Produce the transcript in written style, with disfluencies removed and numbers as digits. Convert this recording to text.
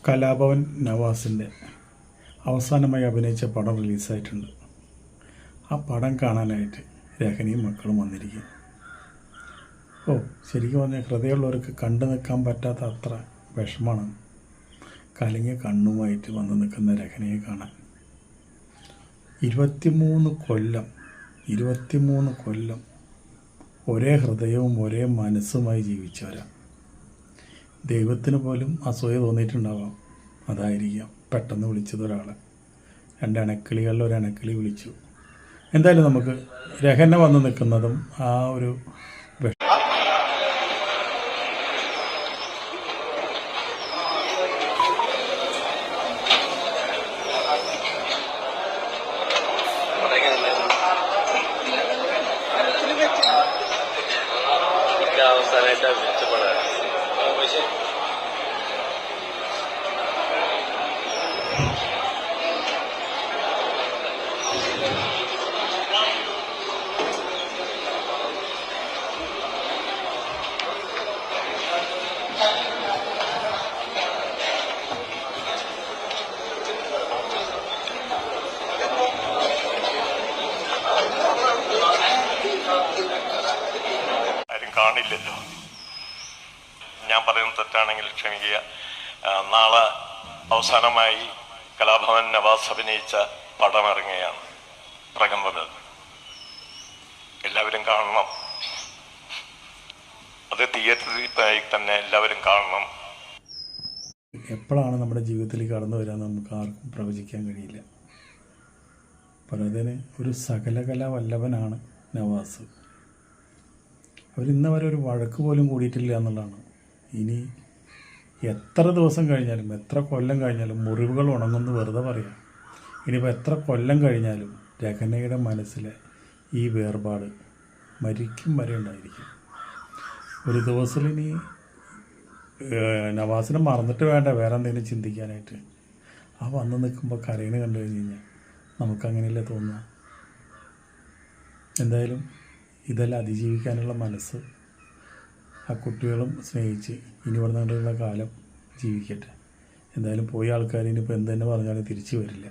കലാഭവൻ നവാസിൻ്റെ അവസാനമായി അഭിനയിച്ച പടം റിലീസായിട്ടുണ്ട്. ആ പടം കാണാനായിട്ട് രഹനയും മക്കളും വന്നിരിക്കും. ശരിക്കും പറഞ്ഞാൽ ഹൃദയമുള്ളവർക്ക് കണ്ടു നിൽക്കാൻ പറ്റാത്ത അത്ര വിഷമാണ് കലങ്ങിയ കണ്ണുമായിട്ട് വന്ന് നിൽക്കുന്ന രഹനയെ കാണാൻ. 23 കൊല്ലം ഒരേ ഹൃദയവും ഒരേ മനസ്സുമായി ജീവിച്ചവരാ. ദൈവത്തിന് പോലും അസൂയ തോന്നിയിട്ടുണ്ടാവാം. അതായിരിക്കാം പെട്ടെന്ന് വിളിച്ചത് ഒരാളെ. 2 അണക്കിളികളിൽ ഒരു അണക്കിളി വിളിച്ചു. എന്തായാലും നമുക്ക് രഹന വന്ന് നിൽക്കുന്നതും ആ ഒരു അവസാനമായിട്ട് മെച്ചപ്പെടാൻ കാണില്ലല്ലോ. ഞാൻ പറയുന്നത് തെറ്റാണെങ്കിൽ ക്ഷമിക്കുക. നാളെ അവസാനമായി കലാഭവൻ നവാസ് അഭിനയിച്ച പടം ഇറങ്ങുകയാണ്, പ്രകമ്പനം. എല്ലാവരും കാണണം. അത് തിയേറ്ററിൽ തന്നെ എല്ലാവരും കാണണം. എപ്പോഴാണ് നമ്മുടെ ജീവിതത്തിലേക്ക് കടന്നു വരാമെന്ന് നമുക്ക് ആർക്കും പ്രവചിക്കാൻ കഴിയില്ല. പലതിന് ഒരു സകലകലാ വല്ലഭനാണ് നവാസ്. അവരിന്ന് വരെ ഒരു വഴക്ക് പോലും കൂടിയിട്ടില്ല എന്നുള്ളതാണ്. ഇനി എത്ര ദിവസം കഴിഞ്ഞാലും എത്ര കൊല്ലം കഴിഞ്ഞാലും മുറിവുകൾ ഉണങ്ങുമെന്ന് വെറുതെ പറയാം. ഇനിയിപ്പോൾ എത്ര കൊല്ലം കഴിഞ്ഞാലും രഹനയുടെ മനസ്സിലെ ഈ വേർപാട് മരിക്കും വരെ ഉണ്ടായിരിക്കും. ഒരു ദിവസം ഇനി നവാസിനെ മറന്നിട്ട് വേണ്ട വേറെ എന്തെങ്കിലും ചിന്തിക്കാനായിട്ട്. ആ വന്ന് നിൽക്കുമ്പോൾ കരയിന് കണ്ടു കഴിഞ്ഞ് കഴിഞ്ഞാൽ നമുക്കങ്ങനെയല്ലേ തോന്നുക. എന്തായാലും ഇതെല്ലാം അതിജീവിക്കാനുള്ള മനസ്സ് ആ കുട്ടികളും സ്നേഹിച്ച് ഇനി ഇവിടെ നിന്നുള്ള കാലം ജീവിക്കട്ടെ. എന്തായാലും പോയ ആൾക്കാർ ഇനിയിപ്പോൾ എന്ത് തന്നെ പറഞ്ഞാലും തിരിച്ചു വരില്ല.